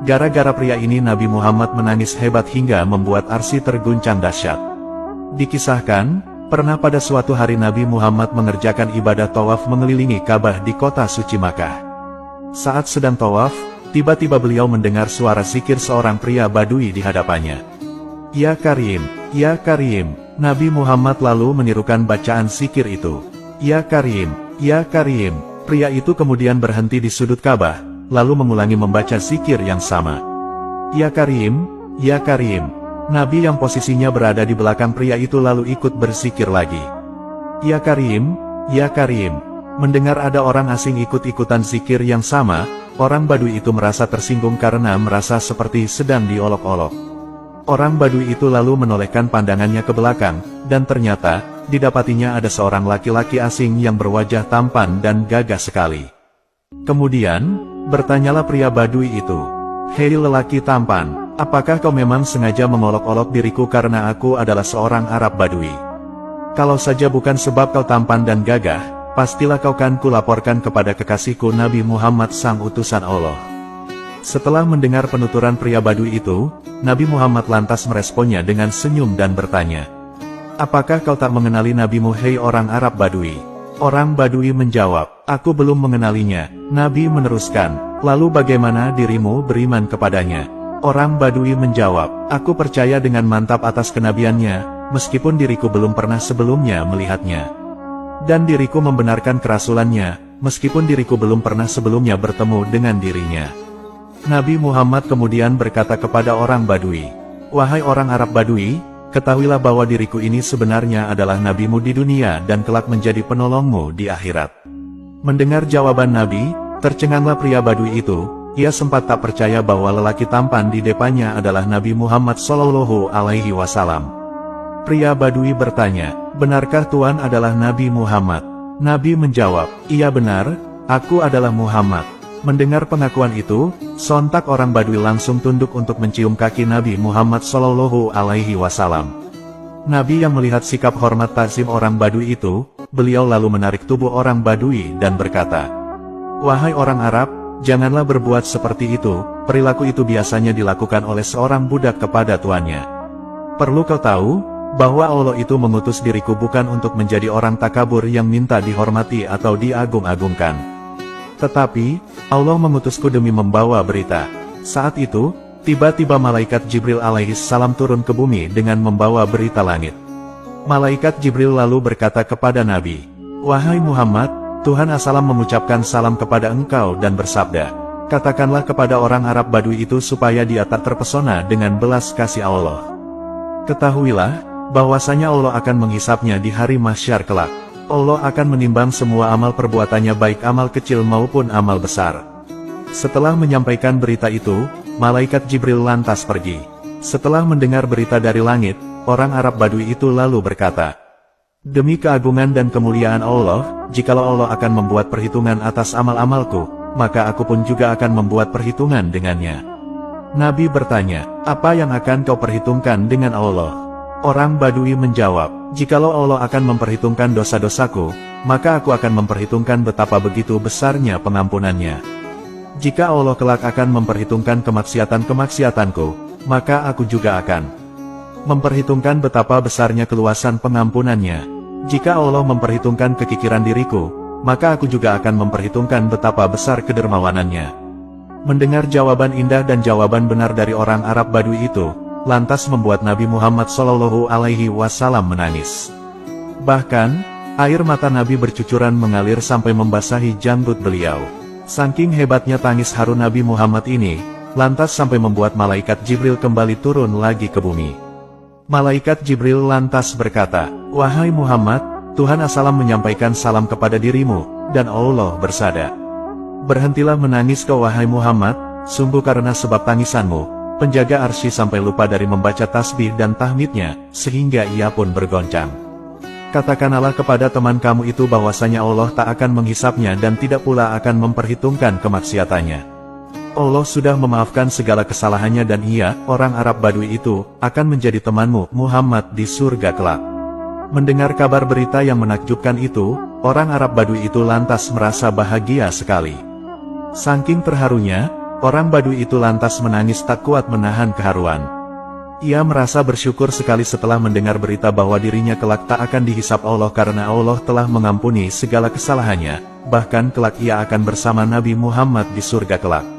Gara-gara pria ini Nabi Muhammad menangis hebat hingga membuat arsy terguncang dahsyat. Dikisahkan, pernah pada suatu hari Nabi Muhammad mengerjakan ibadah tawaf mengelilingi Ka'bah di kota suci Makkah. Saat sedang tawaf, tiba-tiba beliau mendengar suara zikir seorang pria Badui di hadapannya. "Ya Karim, ya Karim." Nabi Muhammad lalu menirukan bacaan zikir itu. "Ya Karim, ya Karim." Pria itu kemudian berhenti di sudut Ka'bah, lalu mengulangi membaca zikir yang sama. "Ya Karim, ya Karim." Nabi yang posisinya berada di belakang pria itu lalu ikut berzikir lagi. "Ya Karim, ya Karim." Mendengar ada orang asing ikut-ikutan zikir yang sama, orang Badui itu merasa tersinggung karena merasa seperti sedang diolok-olok. Orang Badui itu lalu menolehkan pandangannya ke belakang, dan ternyata, didapatinya ada seorang laki-laki asing yang berwajah tampan dan gagah sekali. Kemudian, bertanyalah pria Badui itu, "Hei lelaki tampan, apakah kau memang sengaja mengolok-olok diriku karena aku adalah seorang Arab Badui? Kalau saja bukan sebab kau tampan dan gagah, pastilah kau kan kulaporkan kepada kekasihku Nabi Muhammad sang utusan Allah." Setelah mendengar penuturan pria Badui itu, Nabi Muhammad lantas meresponnya dengan senyum dan bertanya, "Apakah kau tak mengenali nabimu hei orang Arab Badui?" Orang Badui menjawab, "Aku belum mengenalinya." Nabi meneruskan, "Lalu bagaimana dirimu beriman kepadanya?" Orang Badui menjawab, "Aku percaya dengan mantap atas kenabiannya, meskipun diriku belum pernah sebelumnya melihatnya. Dan diriku membenarkan kerasulannya, meskipun diriku belum pernah sebelumnya bertemu dengan dirinya." Nabi Muhammad kemudian berkata kepada orang Badui, "Wahai orang Arab Badui, ketahuilah bahwa diriku ini sebenarnya adalah nabimu di dunia dan kelak menjadi penolongmu di akhirat." Mendengar jawaban Nabi, tercenganglah pria Badui itu. Ia sempat tak percaya bahwa lelaki tampan di depannya adalah Nabi Muhammad Shallallahu Alaihi Wasallam. Pria Badui bertanya, "Benarkah Tuan adalah Nabi Muhammad?" Nabi menjawab, "Iya benar, aku adalah Muhammad." Mendengar pengakuan itu, sontak orang Badui langsung tunduk untuk mencium kaki Nabi Muhammad Shallallahu Alaihi Wasallam. Nabi yang melihat sikap hormat takzim orang Badui itu, beliau lalu menarik tubuh orang Badui dan berkata, "Wahai orang Arab, janganlah berbuat seperti itu, perilaku itu biasanya dilakukan oleh seorang budak kepada tuannya. Perlu kau tahu, bahwa Allah itu mengutus diriku bukan untuk menjadi orang takabur yang minta dihormati atau diagung-agungkan. Tetapi, Allah mengutusku demi membawa berita." Saat itu, tiba-tiba malaikat Jibril alaihissalam turun ke bumi dengan membawa berita langit. Malaikat Jibril lalu berkata kepada Nabi, "Wahai Muhammad, Tuhan As-Salam mengucapkan salam kepada engkau dan bersabda, katakanlah kepada orang Arab Badui itu supaya dia tak terpesona dengan belas kasih Allah. Ketahuilah, bahwasanya Allah akan menghisapnya di hari mahsyar kelak. Allah akan menimbang semua amal perbuatannya baik amal kecil maupun amal besar." Setelah menyampaikan berita itu, malaikat Jibril lantas pergi. Setelah mendengar berita dari langit, orang Arab Badui itu lalu berkata, "Demi keagungan dan kemuliaan Allah, jikalau Allah akan membuat perhitungan atas amal-amalku, maka aku pun juga akan membuat perhitungan dengannya." Nabi bertanya, "Apa yang akan kau perhitungkan dengan Allah?" Orang Badui menjawab, "Jikalau Allah akan memperhitungkan dosa-dosaku, maka aku akan memperhitungkan betapa begitu besarnya pengampunannya. Jika Allah kelak akan memperhitungkan kemaksiatan-kemaksiatanku, maka aku juga akan memperhitungkan betapa besarnya keluasan pengampunannya. Jika Allah memperhitungkan kekikiran diriku, maka aku juga akan memperhitungkan betapa besar kedermawanannya." Mendengar jawaban indah dan jawaban benar dari orang Arab Badui itu, lantas membuat Nabi Muhammad Shallallahu Alaihi Wasallam menangis. Bahkan, air mata Nabi bercucuran mengalir sampai membasahi janggut beliau. Saking hebatnya tangis haru Nabi Muhammad ini, lantas sampai membuat malaikat Jibril kembali turun lagi ke bumi. Malaikat Jibril lantas berkata, "Wahai Muhammad, Tuhan As-Salam menyampaikan salam kepada dirimu, dan Allah bersabda, berhentilah menangis kau wahai Muhammad, sungguh karena sebab tangisanmu, penjaga arsy sampai lupa dari membaca tasbih dan tahmidnya, sehingga ia pun bergoncang. Katakanlah kepada teman kamu itu bahwasanya Allah tak akan menghisapnya dan tidak pula akan memperhitungkan kemaksiatannya. Allah sudah memaafkan segala kesalahannya dan ia, orang Arab Badui itu, akan menjadi temanmu, Muhammad di surga kelak." Mendengar kabar berita yang menakjubkan itu, orang Arab Badui itu lantas merasa bahagia sekali. Saking terharunya, Orang Badui itu lantas menangis tak kuat menahan keharuan. Ia merasa bersyukur sekali setelah mendengar berita bahwa dirinya kelak tak akan dihisap Allah karena Allah telah mengampuni segala kesalahannya, bahkan kelak ia akan bersama Nabi Muhammad di surga kelak.